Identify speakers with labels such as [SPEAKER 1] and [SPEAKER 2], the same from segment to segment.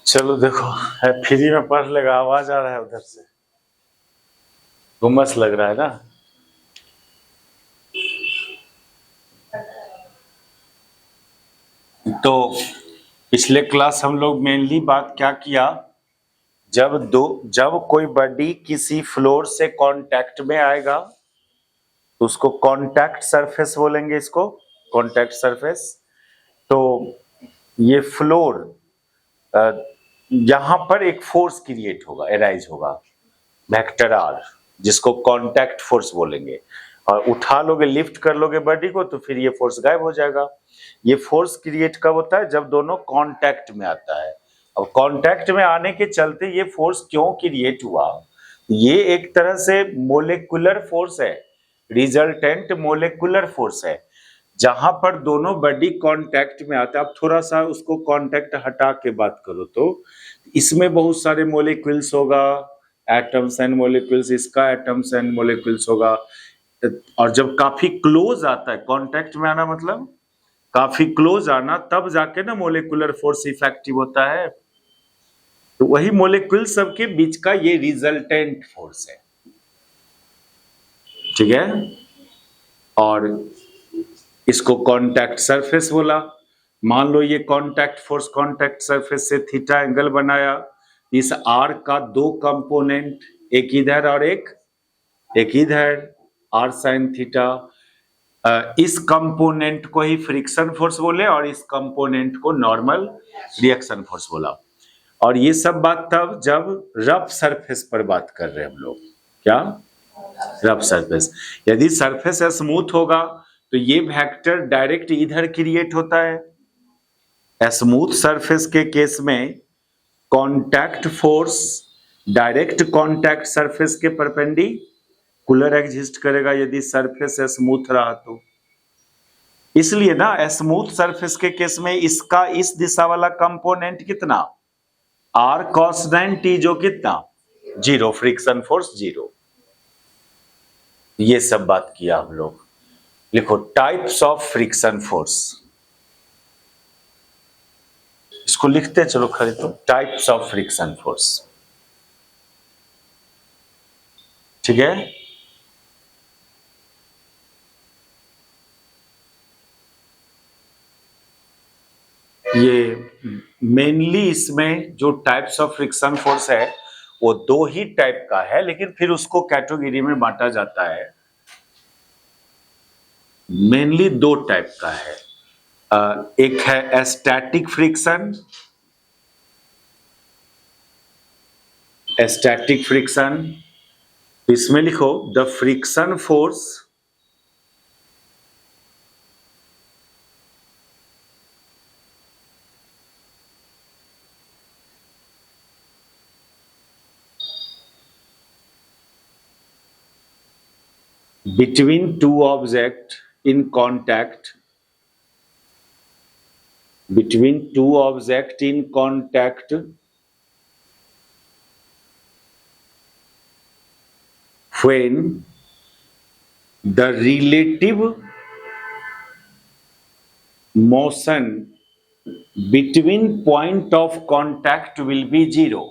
[SPEAKER 1] चलो देखो, है फ्री में पढ़ लेगा, आवाज आ रहा है उधर से, गुम्मस लग रहा है ना। तो पिछले क्लास हम लोग मेनली बात क्या किया, जब कोई बॉडी किसी फ्लोर से कांटेक्ट में आएगा तो उसको कांटेक्ट सरफेस बोलेंगे, इसको कांटेक्ट सरफेस। तो ये फ्लोर, यहां पर एक फोर्स क्रिएट होगा, एराइज होगा, वेक्टर आर, जिसको कांटेक्ट फोर्स बोलेंगे। और उठा लोगे, लिफ्ट कर लोगे बॉडी को, तो फिर ये फोर्स गायब हो जाएगा। ये फोर्स क्रिएट कब होता है? जब दोनों कांटेक्ट में आता है। अब कांटेक्ट में आने के चलते ये फोर्स क्यों क्रिएट हुआ? ये एक तरह से मोलेकुलर फोर्स है, रिजल्टेंट मोलेकुलर फोर्स है। जहां पर दोनों बॉडी कांटेक्ट में आता है, अब थोड़ा सा उसको कांटेक्ट हटा के बात करो तो इसमें बहुत सारे मोलिक्यूल्स होगा, एटम्स एंड मोलिक्यूल्स, इसका एटम्स एंड मोलिक्यूल्स होगा। और जब काफी क्लोज आता है, कांटेक्ट में आना मतलब काफी क्लोज आना, तब जाके ना मोलिकुलर फोर्स इफेक्टिव होता है। तो वही मोलिक्यूल सबके बीच का ये रिजल्टेंट फोर्स है, ठीक है। और इसको कांटेक्ट सरफेस बोला। मान लो ये कांटेक्ट फोर्स कांटेक्ट सरफेस से थीटा एंगल बनाया, इस आर का दो कंपोनेंट, एक इधर और एक इधर, आर साइन थीटा। इस कंपोनेंट को ही फ्रिक्शन फोर्स बोले और इस कंपोनेंट को नॉर्मल रिएक्शन फोर्स बोला। और ये सब बात तब जब रफ सरफेस पर बात कर रहे हैं हम लोग। क्या? Rough surface. यदि सरफेस स्मूथ होगा तो ये वेक्टर डायरेक्ट इधर क्रिएट होता है। स्मूथ सरफेस के केस में contact force direct contact surface के परपेंडिकुलर एग्जिस्ट करेगा, यदि सरफेस स्मूथ रहा तो। इसलिए ना स्मूथ सरफेस के केस में इसका इस दिशा वाला कंपोनेंट कितना, आर कॉस 90, जो कितना 0, फ्रिक्शन फोर्स 0। ये सब बात किया हम लोग। लिखो टाइप्स ऑफ फ्रिक्शन फोर्स, इसको लिखते चलो खड़े। तो टाइप्स ऑफ फ्रिक्शन फोर्स, ठीक है। ये मेनली इसमें जो टाइप्स ऑफ फ्रिक्शन फोर्स है वो दो ही टाइप का है, लेकिन फिर उसको कैटेगरी में बांटा जाता है। मेनली दो टाइप का है। एक है स्टैटिक फ्रिक्शन, स्टैटिक फ्रिक्शन। इसमें लिखो the friction force between two objects in contact, between two objects in contact when the relative motion between point of contact will be 0.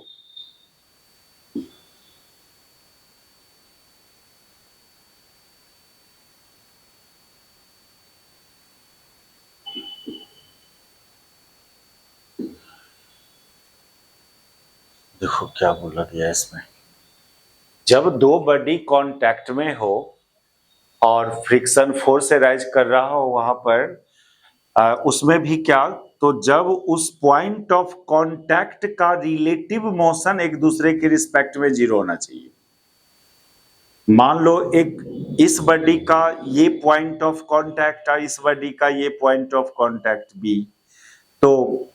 [SPEAKER 1] देखो क्या बोला गया इसमें, जब दो बॉडी कांटेक्ट में हो और फ्रिक्शन फोर्स राइज कर रहा हो वहां पर, उसमें भी क्या, तो जब उस पॉइंट ऑफ कांटेक्ट का रिलेटिव मोशन एक दूसरे के रिस्पेक्ट में 0 होना चाहिए। मान लो एक इस बॉडी का ये पॉइंट ऑफ कांटेक्ट और इस बॉडी का ये पॉइंट ऑफ कांटेक्ट बी, तो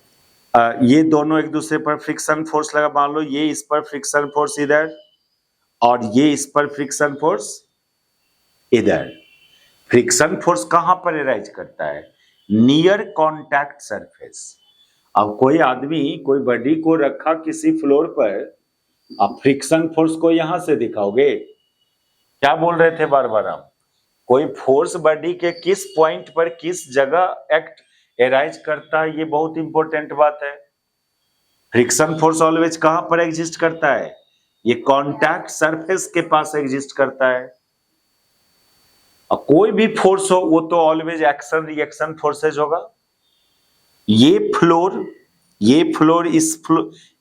[SPEAKER 1] ये दोनों एक दूसरे पर फ्रिक्शन फोर्स लगा। मान लो ये इस पर फ्रिक्शन फोर्स इधर और ये इस पर फ्रिक्शन फोर्स इधर। फ्रिक्शन फोर्स कहां पर एराइज करता है? Near contact surface. अब कोई आदमी कोई बॉडी को रखा किसी फ्लोर पर, आप फ्रिक्शन फोर्स को यहां से दिखाओगे? क्या बोल रहे थे बार बार हम? कोई फोर्स बॉडी के किस पॉइंट पर किस जगह एक्ट एराइज करता है, ये बहुत इंपॉर्टेंट बात है। फ्रिक्शन फोर्स ऑलवेज कहां पर एग्जिस्ट करता है? ये कॉन्टैक्ट सरफेस के पास एग्जिस्ट करता है। और कोई भी फोर्स हो वो तो ऑलवेज एक्शन रिएक्शन फोर्सेज होगा। ये फ्लोर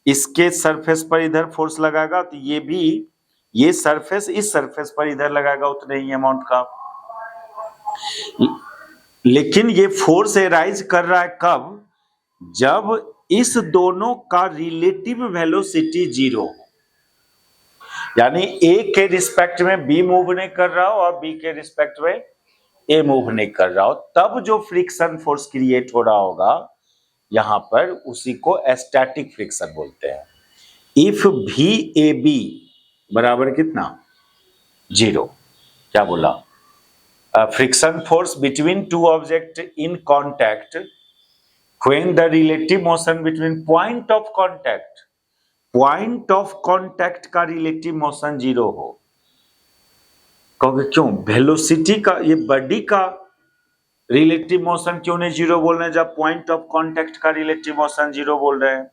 [SPEAKER 1] इसके सरफेस पर इधर फोर्स लगाएगा, तो ये भी ये सरफेस इस सरफेस पर इधर लगाएगा उतने ही अमाउंट का। लेकिन ये फोर्स एराइज कर रहा है कब? जब इस दोनों का रिलेटिव वेलोसिटी जीरो हो, यानी ए के रिस्पेक्ट में बी मूव नहीं कर रहा हो और बी के रिस्पेक्ट में ए मूव नहीं कर रहा हो, तब जो फ्रिक्शन फोर्स क्रिएट हो रहा होगा यहां पर, उसी को स्टैटिक फ्रिक्शन बोलते हैं। इफ भी ए बी बराबर कितना? जीरो। क्या बोला? Friction force between two object in contact when the relative motion between point of contact का रिलेटिव मोशन जीरो हो। कहोगे क्यों? वेलोसिटी का, ये बॉडी का रिलेटिव मोशन क्यों नहीं जीरो बोल रहे हैं जब पॉइंट ऑफ कांटेक्ट का रिलेटिव मोशन जीरो बोल रहे हैं?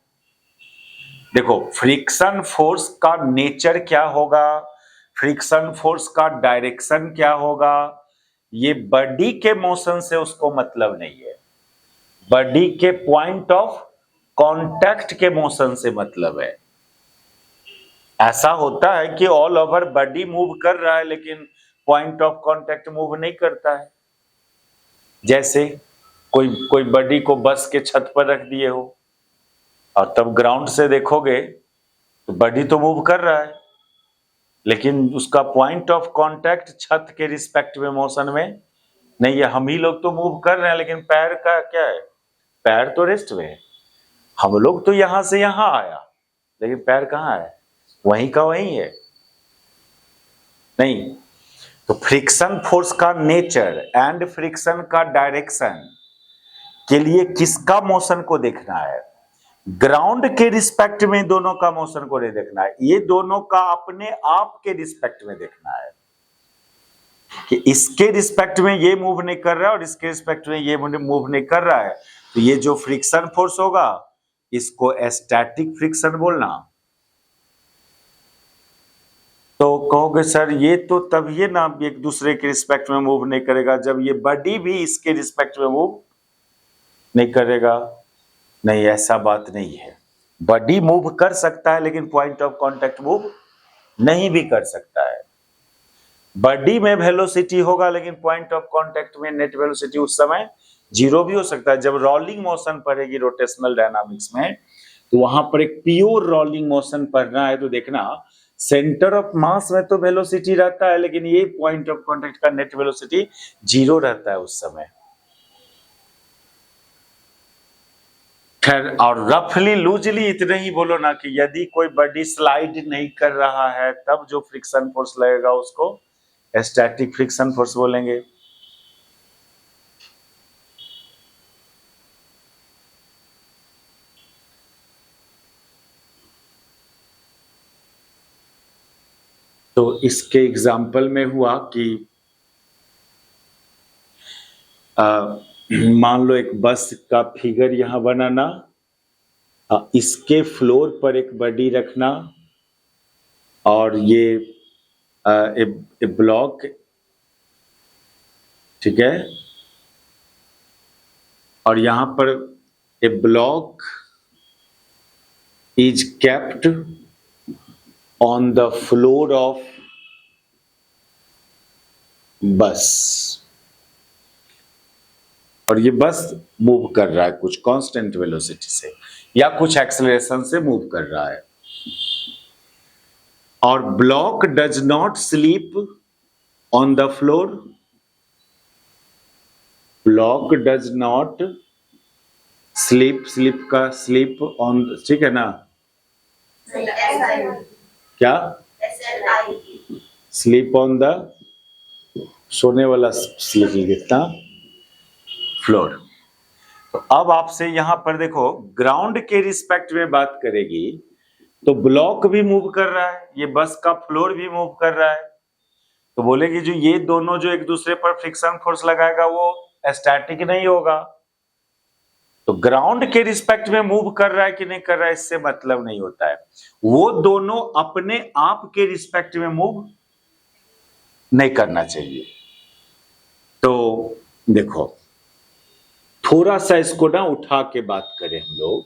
[SPEAKER 1] देखो, फ्रिक्शन फोर्स का नेचर क्या होगा, फ्रिक्शन फोर्स का डायरेक्शन क्या होगा, ये बॉडी के मोशन से उसको मतलब नहीं है, बॉडी के पॉइंट ऑफ कांटेक्ट के मोशन से मतलब है। ऐसा होता है कि ऑल ओवर बॉडी मूव कर रहा है लेकिन पॉइंट ऑफ कांटेक्ट मूव नहीं करता है। जैसे कोई बॉडी को बस के छत पर रख दिए हो और तब ग्राउंड से देखोगे तो बॉडी तो मूव कर रहा है लेकिन उसका पॉइंट ऑफ कांटेक्ट छत के रिस्पेक्ट में मोशन में नहीं है। हम ही लोग तो मूव कर रहे हैं लेकिन पैर का क्या है? पैर तो रेस्ट में है। हम लोग तो यहां से यहां आया लेकिन पैर कहां है? वहीं का वहीं है। नहीं, तो फ्रिक्शन फोर्स का नेचर एंड फ्रिक्शन का डायरेक्शन के लिए किसका मोशन को देखना है? ग्राउंड के रिस्पेक्ट में दोनों का मोशन को नहीं देखना है, ये दोनों का अपने आप के रिस्पेक्ट में देखना है कि इसके रिस्पेक्ट में ये मूव नहीं कर रहा है और इसके रिस्पेक्ट में ये मूव नहीं कर रहा है। तो ये जो फ्रिक्शन फोर्स होगा इसको स्टैटिक फ्रिक्शन बोलना। तो कहोगे सर ये तो तब ये ना एक दूसरे के रिस्पेक्ट में मूव नहीं करेगा जब ये बॉडी भी इसके रिस्पेक्ट में मूव नहीं करेगा। नहीं, ऐसा बात नहीं है। बॉडी मूव कर सकता है लेकिन पॉइंट ऑफ कांटेक्ट मूव नहीं भी कर सकता है। बॉडी में वेलोसिटी होगा लेकिन पॉइंट ऑफ कांटेक्ट में नेट वेलोसिटी उस समय जीरो भी हो सकता है। जब रोलिंग मोशन पड़ेगी रोटेशनल डायनामिक्स में, तो वहां पर एक प्योर रोलिंग मोशन पढ़ना है तो देखना सेंटर ऑफ मास में तो वेलोसिटी रहता है लेकिन ये पॉइंट ऑफ कांटेक्ट का नेट वेलोसिटी जीरो रहता है उस समय। खैर, और रफली लूजली इतने ही बोलो ना कि यदि कोई बॉडी स्लाइड नहीं कर रहा है तब जो फ्रिक्शन फोर्स लगेगा उसको स्टैटिक फ्रिक्शन फोर्स बोलेंगे। तो इसके एग्जाम्पल में हुआ कि मान लो एक बस का फिगर यहां बनाना, इसके फ्लोर पर एक बॉडी रखना और ये ब्लॉक, ठीक है, और यहां पर a block is kept on the floor of bus, और ये बस मूव कर रहा है कुछ कांस्टेंट वेलोसिटी से या कुछ एक्सेलरेशन से मूव कर रहा है, और block does not sleep on the floor, block does not sleep का स्लीप ऑन, ठीक है ना, क्या स्लीप ऑन द, सोने वाला स्लीप कितना, फ्लोर। तो अब आपसे यहां पर देखो ग्राउंड के रिस्पेक्ट में बात करेगी तो ब्लॉक भी मूव कर रहा है, ये बस का फ्लोर भी मूव कर रहा है, तो बोले कि जो ये दोनों जो एक दूसरे पर फ्रिक्शन फोर्स लगाएगा वो स्टैटिक नहीं होगा। तो ग्राउंड के रिस्पेक्ट में मूव कर रहा है कि नहीं कर रहा है इससे मतलब नहीं होता है, वो दोनों अपने आप के रिस्पेक्ट में मूव नहीं करना चाहिए। तो देखो थोड़ा सा इसको ना उठा के बात करें हम लोग,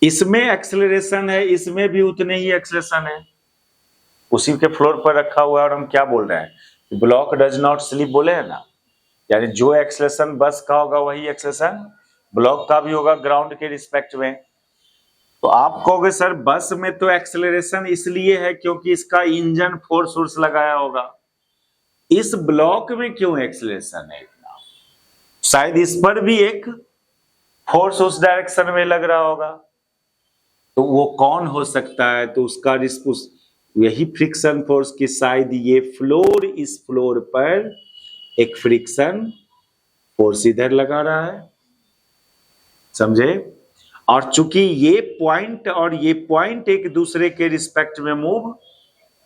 [SPEAKER 1] इसमें एक्सेलरेशन है, इसमें भी उतने ही एक्सेलरेशन है, उसी के फ्लोर पर रखा हुआ है। और हम क्या बोल रहे हैं, ब्लॉक डज नॉट स्लिप बोले हैं ना, यानी जो एक्सेलरेशन बस का होगा वही एक्सेलरेशन ब्लॉक का भी होगा ग्राउंड के रिस्पेक्ट में। तो आप कहोगे सर बस में तो एक्सेलरेशन इसलिए है क्योंकि इसका इंजन फोर्स लगाया होगा, इस ब्लॉक में क्यों एक्सेलरेशन है इतना? शायद इस पर भी एक फोर्स उस डायरेक्शन में लग रहा होगा, तो वो कौन हो सकता है? तो उसका यही फ्रिक्शन फोर्स की शायद ये फ्लोर, इस फ्लोर पर एक फ्रिक्शन फोर्स इधर लगा रहा है, समझे? और चूंकि ये पॉइंट और ये पॉइंट एक दूसरे के रिस्पेक्ट में मूव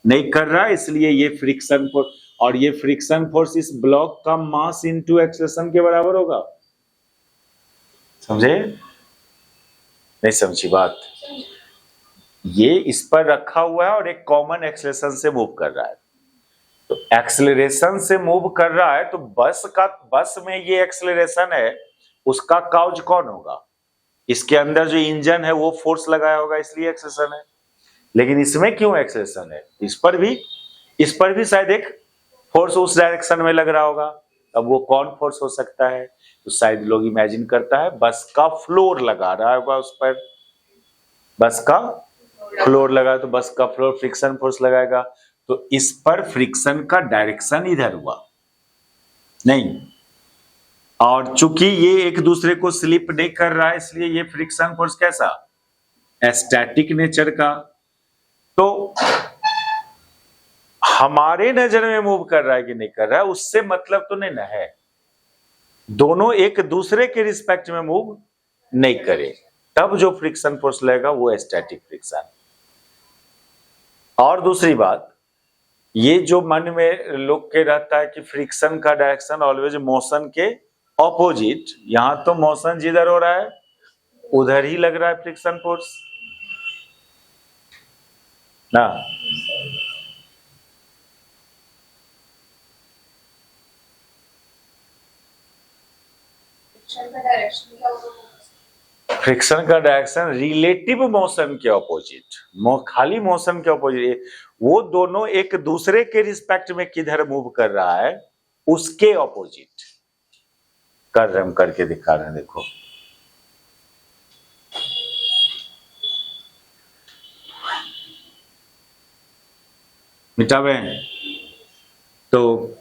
[SPEAKER 1] नहीं कर रहा है, इसलिए ये फ्रिक्शन फोर्स, और ये फ्रिक्शन फोर्स इस ब्लॉक का मास इनटू एक्सेलरेशन के बराबर होगा। समझे? नहीं समझी बात? ये इस पर रखा हुआ है और एक कॉमन एक्सेलरेशन से मूव कर रहा है। तो एक्सेलरेशन से मूव कर रहा है तो बस में ये एक्सेलरेशन है, उसका काउज कौन होगा? इसके अंदर जो इंजन है वो फोर्स लगाया होगा, इसलिए एक्सेलरेशन है। लेकिन इसमें क्यों एक्सेलरेशन है? इस पर भी शायद एक फोर्स उस डायरेक्शन में लग रहा होगा। अब वो कौन फोर्स हो सकता है? तो शायद लोग इमेजिन करता है बस का फ्लोर लगा रहा होगा, उस पर बस का फ्लोर लगा तो बस का फ्लोर फ्रिक्शन फोर्स लगाएगा, तो इस पर फ्रिक्शन का डायरेक्शन इधर हुआ नहीं, और चूंकि ये एक दूसरे को स्लिप नहीं कर रहा है इसलिए ये फ्रिक्शन फोर्स कैसा? स्टैटिक नेचर का। तो हमारे नजर में मूव कर रहा है कि नहीं कर रहा है उससे मतलब तो नहीं ना है, दोनों एक दूसरे के रिस्पेक्ट में मूव नहीं करे तब जो फ्रिक्शन फोर्स लगेगा वो स्टैटिक फ्रिक्शन। और दूसरी बात, ये जो मन में लोग के रहता है कि फ्रिक्शन का डायरेक्शन ऑलवेज मोशन के ऑपोजिट, यहां तो मोशन जिधर हो रहा है उधर ही लग रहा है फ्रिक्शन फोर्स ना। फ्रिक्शन का डायरेक्शन रिलेटिव मोशन के ऑपोजिट, खाली मोशन के ऑपोजिट, वो दोनों एक दूसरे के रिस्पेक्ट में किधर मूव कर रहा है उसके ऑपोजिट कर रहे, हम करके दिखा रहे हैं। देखो मिटावे, तो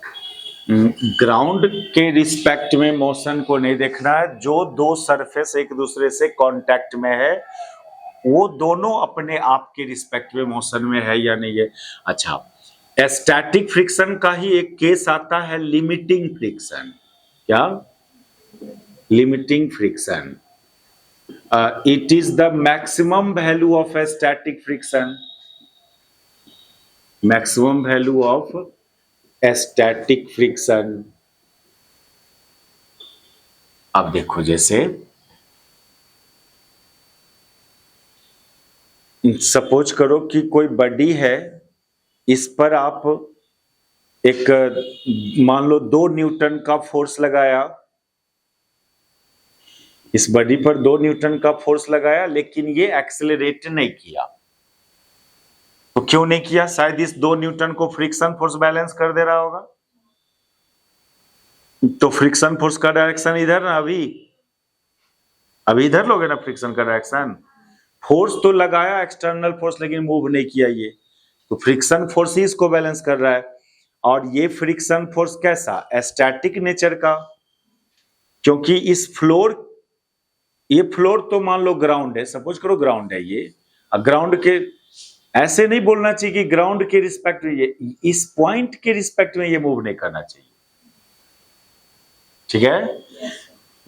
[SPEAKER 1] ग्राउंड के रिस्पेक्ट में मोशन को नहीं देखना है, जो दो सरफेस एक दूसरे से कांटेक्ट में है वो दोनों अपने आप के रिस्पेक्ट में मोशन में है या नहीं है। अच्छा, स्टैटिक फ्रिक्शन का ही एक केस आता है लिमिटिंग फ्रिक्शन। क्या? Limiting friction. It is the maximum value of a static friction, maximum value of static friction. अब देखो जैसे सपोज करो कि कोई बॉडी है, इस पर आप एक मान लो 2 न्यूटन का फोर्स लगाया, इस बॉडी पर 2 न्यूटन का फोर्स लगाया लेकिन ये एक्सेलरेट नहीं किया। तो क्यों नहीं किया? शायद इस 2 न्यूटन को फ्रिक्शन फोर्स बैलेंस कर दे रहा होगा। तो फ्रिक्शन फोर्स का डायरेक्शन इधर ना, अभी इधर लोगे ना फ्रिक्शन का डायरेक्शन। फोर्स तो लगाया एक्सटर्नल फोर्स लेकिन मूव नहीं किया ये, तो फ्रिक्शन फोर्स ही इसको बैलेंस कर रहा है। और ये फ्रिक्शन फोर्स कैसा? स्टैटिक नेचर का, क्योंकि इस फ्लोर, ये फ्लोर तो मान लो ग्राउंड है, सपोज करो ग्राउंड है ये, ग्राउंड के ऐसे नहीं बोलना चाहिए कि ग्राउंड के रिस्पेक्ट में ये, इस पॉइंट के रिस्पेक्ट में ये मूव नहीं करना चाहिए, ठीक है।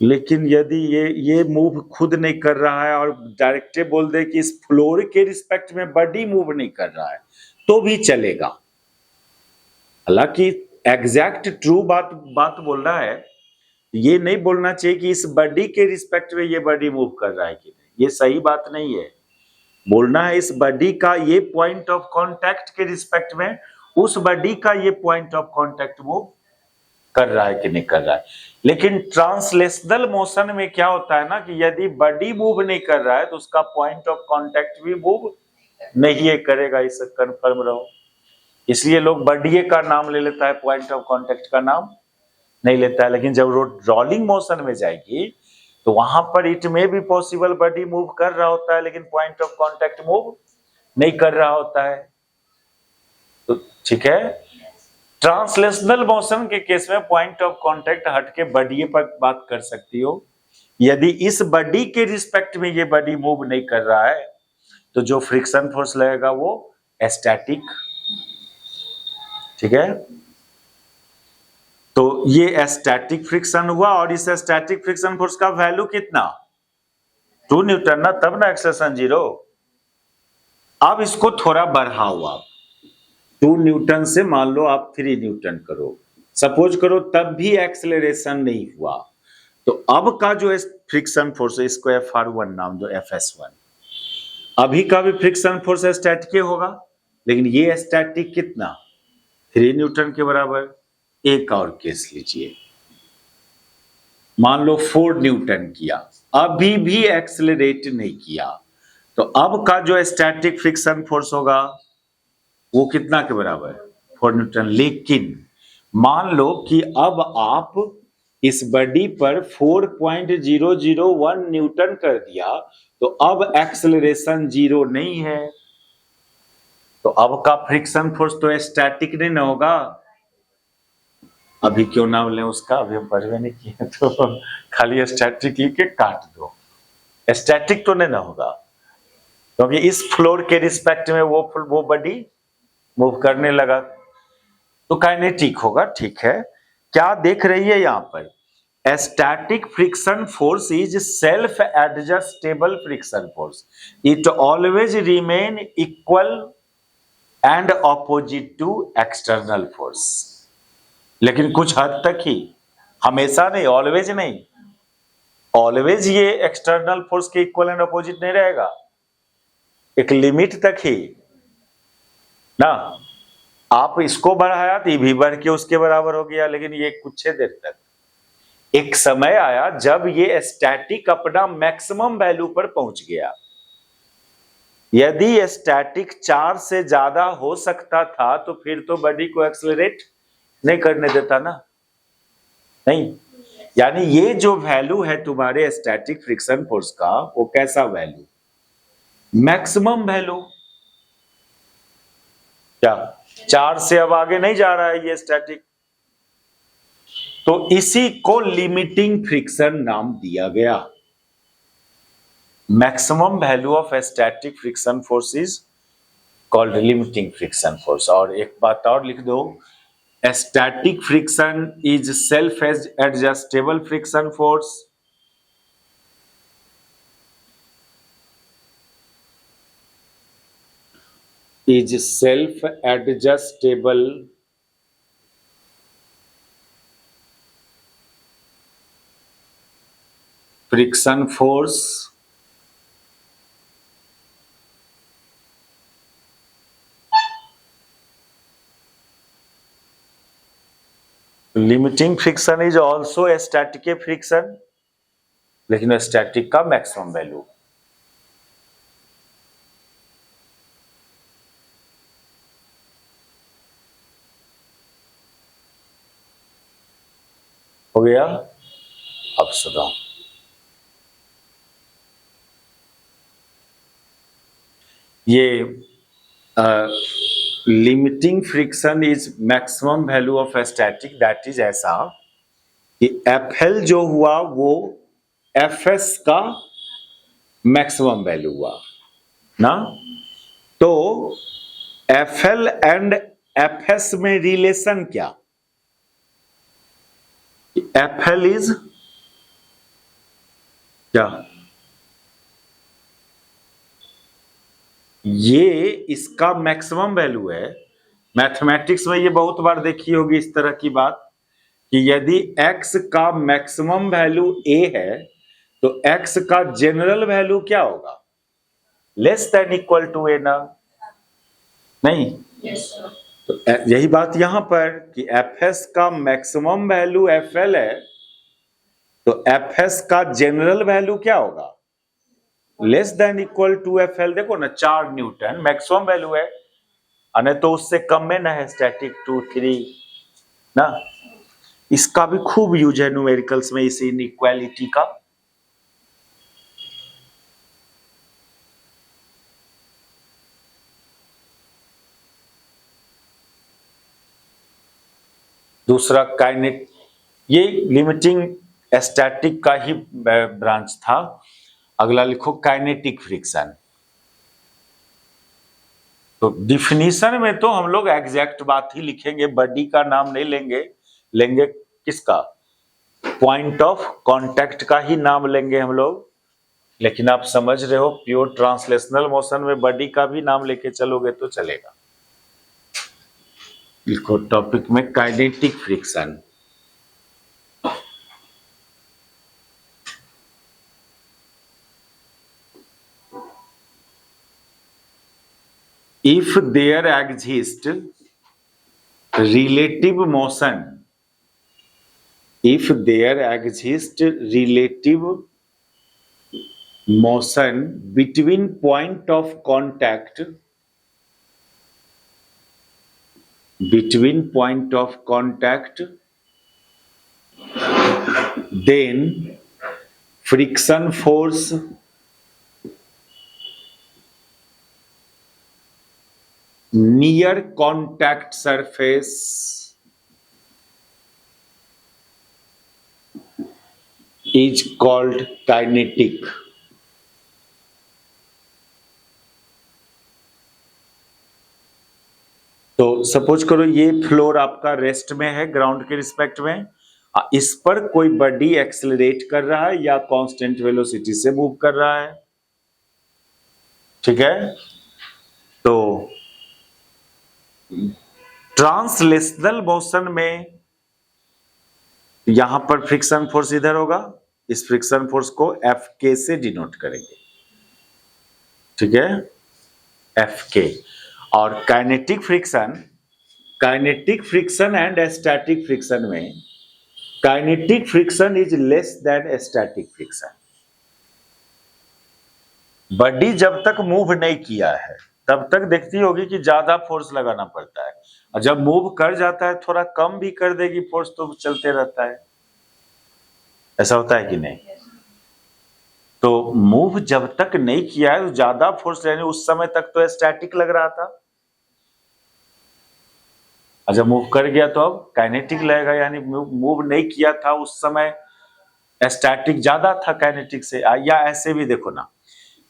[SPEAKER 1] लेकिन यदि ये मूव खुद नहीं कर रहा है और डायरेक्ट बोल दे कि इस फ्लोर के रिस्पेक्ट में बॉडी मूव नहीं कर रहा है तो भी चलेगा, हालांकि एग्जैक्ट ट्रू बात बोल रहा है, ये नहीं बोलना चाहिए कि इस बॉडी के रिस्पेक्ट में ये बॉडी मूव कर रहा है कि नहीं, ये सही बात नहीं है। बोलना है इस बॉडी का ये पॉइंट ऑफ कांटेक्ट के रिस्पेक्ट में उस बॉडी का ये पॉइंट ऑफ कांटेक्ट मूव कर रहा है कि नहीं कर रहा है। लेकिन ट्रांसलेशनल मोशन में क्या होता है ना कि यदि बॉडी मूव नहीं कर रहा है तो उसका पॉइंट ऑफ कांटेक्ट भी मूव नहीं करेगा, इससे कंफर्म रहो। इसलिए लोग बॉडी का नाम ले लेता है, पॉइंट ऑफ कांटेक्ट का नाम नहीं लेता है। लेकिन जब रोलिंग मोशन में जाएगी तो वहां पर इट में भी पॉसिबल बॉडी मूव कर रहा होता है लेकिन पॉइंट ऑफ कांटेक्ट मूव नहीं कर रहा होता है। तो ठीक है, ट्रांसलेशनल मोशन के केस में पॉइंट ऑफ कांटेक्ट हट के बॉडी पर बात कर सकती हो। यदि इस बॉडी के रिस्पेक्ट में ये बॉडी मूव नहीं कर रहा है तो जो फ्रिक्शन फोर्स लगेगा वो स्टैटिक। ठीक है, तो ये स्टैटिक फ्रिक्शन हुआ और इस स्टैटिक फ्रिक्शन फोर्स का वैल्यू कितना, 2 न्यूटन ना, तब ना एक्सेलरेशन 0। अब इसको थोड़ा बढ़ाओ आप, 2 न्यूटन से मान लो आप 3 न्यूटन करो, सपोज करो, तब भी एक्सेलरेशन नहीं हुआ। तो अब का जो फ्रिक्शन फोर्स है इसको FR1 नाम दो, FS1। अभी का भी फ्रिक्शन फोर्स स्टैटिक होगा लेकिन ये स्टैटिक कितना, 3 न्यूटन के बराबर। एक और केस लीजिए, मान लो 4 न्यूटन किया, अभी भी एक्सेलरेट नहीं किया, तो अब का जो स्टैटिक फ्रिक्शन फोर्स होगा वो कितना के बराबर, 4 न्यूटन। लेकिन मान लो कि अब आप इस बॉडी पर 4.001 न्यूटन कर दिया तो अब एक्सेलरेशन 0 नहीं है, तो अब का फ्रिक्शन फोर्स तो स्टैटिक नहीं ना होगा। अभी क्यों नाम लें उसका, अभी हम पढ़वे नहीं किए तो खाली स्टैटिक लिख के काट दो, स्टैटिक तो नहीं ना होगा क्योंकि इस फ्लोर के रिस्पेक्ट में वो बॉडी मूव करने लगा तो काइनेटिक होगा। ठीक है, क्या देख रही है यहां पर, static friction force is self adjustable friction force, it always remain equal and opposite to external force. लेकिन कुछ हद तक ही, हमेशा नहीं, ऑलवेज नहीं, ऑलवेज ये एक्सटर्नल फोर्स के इक्वल एंड अपोजिट नहीं रहेगा, एक लिमिट तक ही ना। आप इसको बढ़ाया तो ये भी बढ़ के उसके बराबर हो गया, लेकिन ये कुछ देर तक। एक समय आया जब ये स्टैटिक अपना मैक्सिमम वैल्यू पर पहुंच गया। यदि स्टैटिक 4 से ज्यादा हो सकता था तो फिर तो बॉडी को एक्सेलरेट नहीं करने देता ना, नहीं। यानी ये जो वैल्यू है तुम्हारे स्टैटिक फ्रिक्शन फोर्स का, वो कैसा वैल्यू, मैक्सिमम वैल्यू। क्या 4 से अब आगे नहीं जा रहा है ये स्टैटिक, तो इसी को लिमिटिंग फ्रिक्शन नाम दिया गया। Maximum value of static friction force is called limiting friction force. और एक बात और लिख दो, static friction is self adjustable friction force, is self adjustable friction force limiting friction is also static friction, लेकिन स्टैटिक का मैक्सिमम वैल्यू। हो गया, अब सुनो, ये limiting friction is maximum value of static, that is ऐसा कि FL जो हुआ वो FS का मैक्सिमम वैल्यू हुआ ना। तो FL एंड FS में रिलेशन क्या, FL इज क्या, ये इसका मैक्सिमम वैल्यू है, मैथमेटिक्स में ये बहुत बार देखी होगी इस तरह की बात कि यदि x का मैक्सिमम वैल्यू a है तो x का जनरल वैल्यू क्या होगा, less than equal to a ना, नहीं? तो यही बात यहां पर कि fs का मैक्सिमम वैल्यू fl है तो fs का जनरल वैल्यू क्या होगा, less than equal to fl। देखो ना 4 न्यूटन मैक्सिमम वैल्यू है, अने तो उससे कम में ना है स्टैटिक 2 3 ना। इसका भी खूब यूज है न्यूमेरिकल्स में इस इनइक्वालिटी का। दूसरा काइनेट, ये लिमिटिंग स्टैटिक का ही ब्रांच था। अगला लिखो काइनेटिक फ्रिक्शन। तो डिफिनीशन में तो हम लोग एग्जैक्ट बात ही लिखेंगे, बॉडी का नाम नहीं लेंगे, लेंगे किसका, पॉइंट ऑफ कांटेक्ट का ही नाम लेंगे हम लोग। लेकिन आप समझ रहे हो प्योर ट्रांसलेशनल मोशन में बॉडी का भी नाम लेके चलोगे तो चलेगा। लिखो टॉपिक में kinetic friction. If there exists relative motion, if there exists relative motion between point of contact, then friction force near contact surface is called kinetic। तो सपोज करो ये फ्लोर आपका रेस्ट में है ग्राउंड के रिस्पेक्ट में, इस पर कोई बॉडी एक्सेलरेट कर रहा है या कांस्टेंट वेलोसिटी से मूव कर रहा है, ठीक है। तो ट्रांसलेशनल मोशन में यहां पर फ्रिक्शन फोर्स इधर होगा, इस फ्रिक्शन फोर्स को एफ के से डिनोट करेंगे, ठीक है, एफ के। और kinetic friction and static friction में kinetic friction is less than static friction. Body जब तक मूव नहीं किया है तब तक देखती होगी कि ज्यादा फोर्स लगाना पड़ता है, और जब मूव कर जाता है थोड़ा कम भी कर देगी फोर्स तो चलते रहता है, ऐसा होता है कि नहीं। तो मूव जब तक नहीं किया है तो ज्यादा फोर्स लेने, उस समय तक तो स्टैटिक लग रहा था, और जब मूव कर गया तो अब काइनेटिक लगेगा, यानी मूव नहीं किया था उस समय स्टैटिक ज्यादा था काइनेटिक से। या ऐसे भी देखो ना,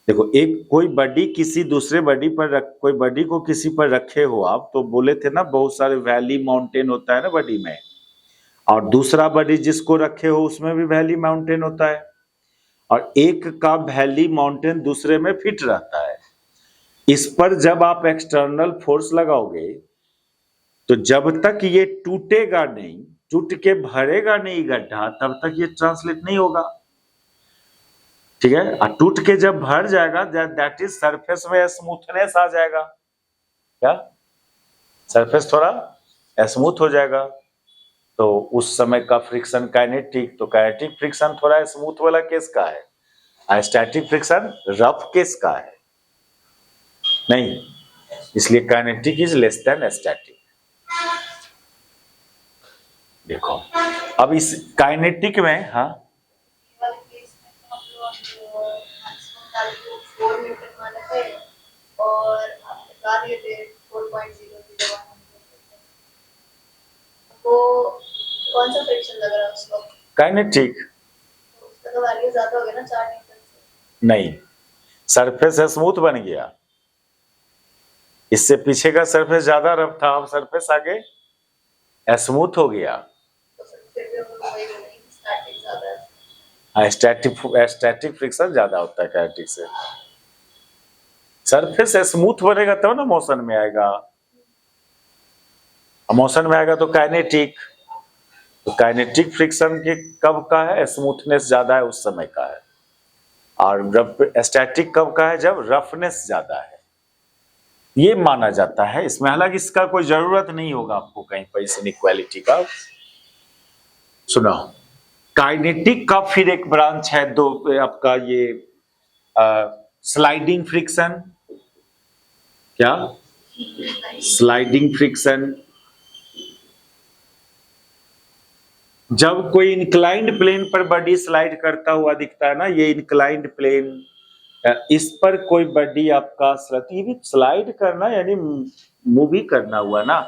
[SPEAKER 1] देखो एक कोई बॉडी किसी दूसरे बॉडी पर कोई बॉडी को किसी पर रखे हो आप, तो बोले थे ना बहुत सारे वैली माउंटेन होता है ना बॉडी में, और दूसरा बॉडी जिसको रखे हो उसमें भी वैली माउंटेन होता है, और एक का वैली माउंटेन दूसरे में फिट रहता है। इस पर जब आप एक्सटर्नल फोर्स लगाओगे तो जब तक ये टूटेगा नहीं, टूट के भरेगा नहीं गड्ढा, तब तक ये ट्रांसलेट नहीं होगा, ठीक है। और टूट के जब भर जाएगा दैट इज सरफेस में स्मूथनेस आ जाएगा, क्या सरफेस थोड़ा स्मूथ हो जाएगा, तो उस समय का फ्रिक्शन काइनेटिक। तो काइनेटिक फ्रिक्शन थोड़ा स्मूथ वाला केस का है, और स्टैटिक फ्रिक्शन रफ केस का है, नहीं, इसलिए kinetic is less than static. देखो अब इस काइनेटिक में, हाँ
[SPEAKER 2] कौन सा फ्रिक्शन लग रहा है उसको,
[SPEAKER 1] काइनेटिक,
[SPEAKER 2] उसका तो वैल्यू ज्यादा हो गया ना 4 न्यूटन से।
[SPEAKER 1] नहीं, सरफेस स्मूथ बन गया, इससे पीछे का सरफेस ज्यादा रफ था, अब सरफेस आगे स्मूथ हो गया। स्टैटिक फ्रिक्शन ज्यादा होता है काइनेटिक से, सरफेस स्मूथ बनेगा तब ना मोशन में आएगा, मोशन में आएगा तो काइनेटिक, तो काइनेटिक फ्रिक्शन के कब का है, स्मूथनेस ज्यादा है उस समय का है, और स्टैटिक कब का है, जब रफनेस ज्यादा है, ये माना जाता है इसमें। हालांकि इसका कोई जरूरत नहीं होगा आपको कहीं पर इस इनइक्वालिटी का। सुनो, काइनेटिक का फिर एक ब्रांच है दो आपका, ये स्लाइडिंग फ्रिक्शन। क्या? Sliding friction. जब कोई इंक्लाइंड प्लेन पर बॉडी स्लाइड करता हुआ दिखता है ना, ये इंक्लाइंड प्लेन, इस पर कोई बॉडी आपका ये भी स्लाइड करना यानी मूव ही करना हुआ ना,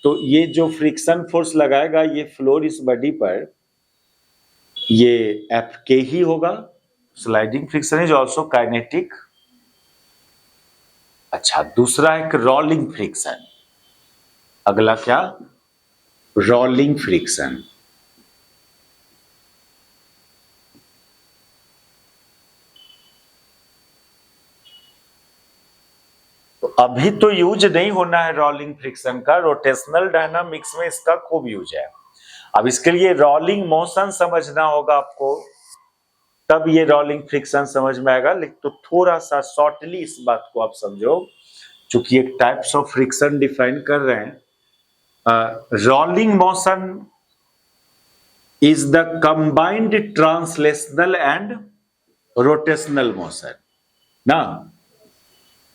[SPEAKER 1] तो ये जो फ्रिक्शन फोर्स लगाएगा ये फ्लोर इस बॉडी पर, ये एफ के ही होगा। Sliding friction is also kinetic. अच्छा, दूसरा एक रोलिंग फ्रिक्शन। अगला क्या? Rolling friction. अभी तो यूज नहीं होना है रोलिंग फ्रिक्शन का, रोटेशनल डायनामिक्स में इसका खूब यूज है। अब इसके लिए रोलिंग मोशन समझना होगा आपको, तब ये रोलिंग फ्रिक्शन समझ में आएगा। लेकिन तो थोड़ा सा शॉर्टली इस बात को आप समझो, चूंकि एक टाइप्स ऑफ फ्रिक्शन डिफाइन कर रहे हैं। Rolling motion is the combined translational and rotational motion ना।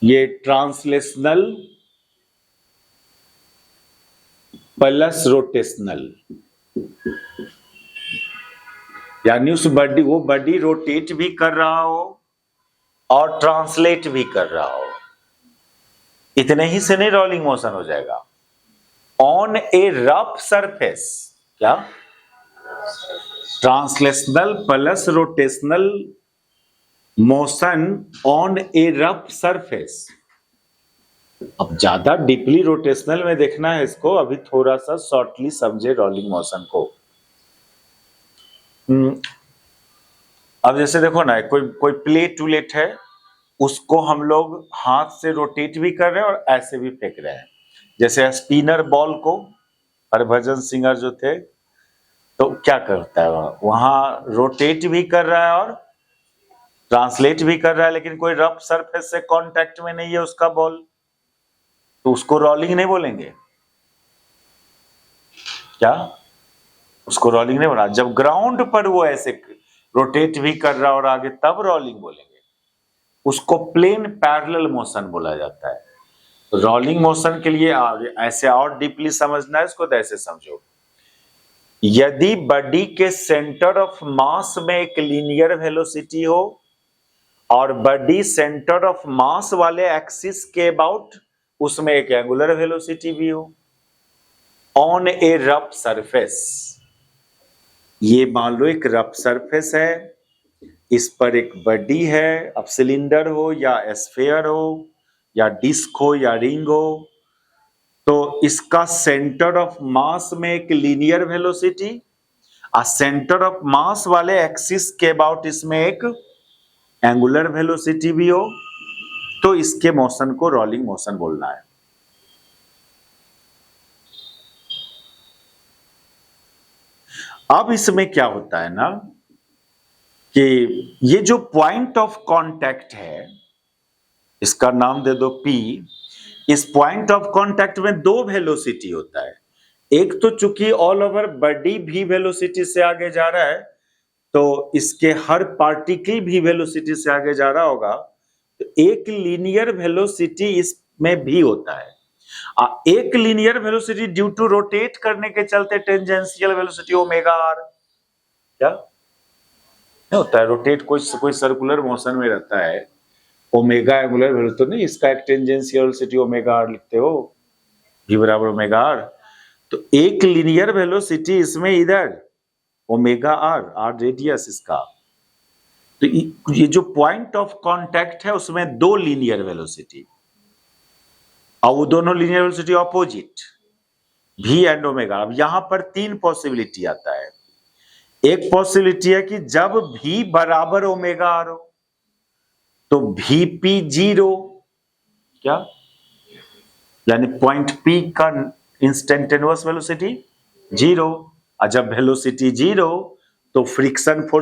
[SPEAKER 1] ये ट्रांसलेशनल प्लस रोटेशनल, यानी उस बॉडी, वो बॉडी रोटेट भी कर रहा हो और ट्रांसलेट भी कर रहा हो, इतने ही से नहीं रोलिंग मोशन हो जाएगा। ऑन ए रफ सरफेस, क्या? Translational plus rotational motion on A rough surface. अब ज्यादा डीपली रोटेशनल में देखना है इसको, अभी थोड़ा सा शॉर्टली समझे रोलिंग मोशन को। अब जैसे देखो ना, कोई प्लेट उलेट है, उसको हम लोग हाथ से रोटेट भी कर रहे हैं और ऐसे भी फेंक रहे हैं। जैसे स्पिनर बॉल को हरभजन सिंह जो थे, तो क्या करता है, वहां रोटेट भी कर रहा है और ट्रांसलेट भी कर रहा है, लेकिन कोई रफ सरफेस से कांटेक्ट में नहीं है उसका बॉल, तो उसको रोलिंग नहीं बोलेंगे। क्या? उसको रोलिंग नहीं बोला। जब ग्राउंड पर वो ऐसे रोटेट भी कर रहा और आगे, तब रोलिंग बोलेंगे। उसको प्लेन पैरेलल मोशन बोला जाता है। रोलिंग मोशन के लिए ऐसे और डीपली समझना है इसको, तो ऐसे समझो, यदि बॉडी के सेंटर ऑफ मास में एक लीनियर वेलोसिटी हो और बॉडी सेंटर ऑफ मास वाले एक्सिस के अबाउट, उसमें एक एंगुलर वेलोसिटी भी हो ऑन ए रफ सरफेस। ये मान लो एक रफ सरफेस है, इस पर एक बॉडी है, अब सिलेंडर हो या स्फीयर हो या डिस्क हो या रिंग हो, तो इसका सेंटर ऑफ मास में एक लीनियर वेलोसिटी और सेंटर ऑफ मास वाले एक्सिस के अबाउट इसमें एक एंगुलर वेलोसिटी भी हो, तो इसके मोशन को रोलिंग मोशन बोलना है। अब इसमें क्या होता है ना कि ये जो पॉइंट ऑफ कांटेक्ट है, इसका नाम दे दो P। इस पॉइंट ऑफ कांटेक्ट में दो वेलोसिटी होता है। एक तो चूंकि ऑल ओवर बॉडी भी वेलोसिटी से आगे जा रहा है, तो इसके हर पार्टिकल भी वेलोसिटी से आगे जा रहा होगा, तो एक लीनियर वेलोसिटी इसमें भी होता है। एक linear velocity due to rotate करने के चलते टेंजेंशियल वेलोसिटी ओमेगा आर, क्या नहीं होता है, रोटेट कोई सर्कुलर मोशन में रहता है, ओमेगा एंगुलर वेलोसिटी तो नहीं, इसका एक टेंजेंशियल वेलोसिटी ओमेगा आर लिखते हो, v बराबर ओमेगा आर। तो एक लीनियर वेलोसिटी इसमें इधर ओमेगा आर, आर रेडियस इसका। तो ये जो पॉइंट ऑफ कांटेक्ट है उसमें दो लीनियर वेलोसिटी, और वो दोनों linear velocity opposite, v and omega. अब यहां पर तीन पॉसिबिलिटी आता है। एक पॉसिबिलिटी है कि जब v बराबर ओमेगा आर हो तो vp जीरो, क्या यानी पॉइंट P का इंस्टेंटेनियस वेलोसिटी जीरो, और जब वेलोसिटी जीरो तो फ्रिक्शन फोर्स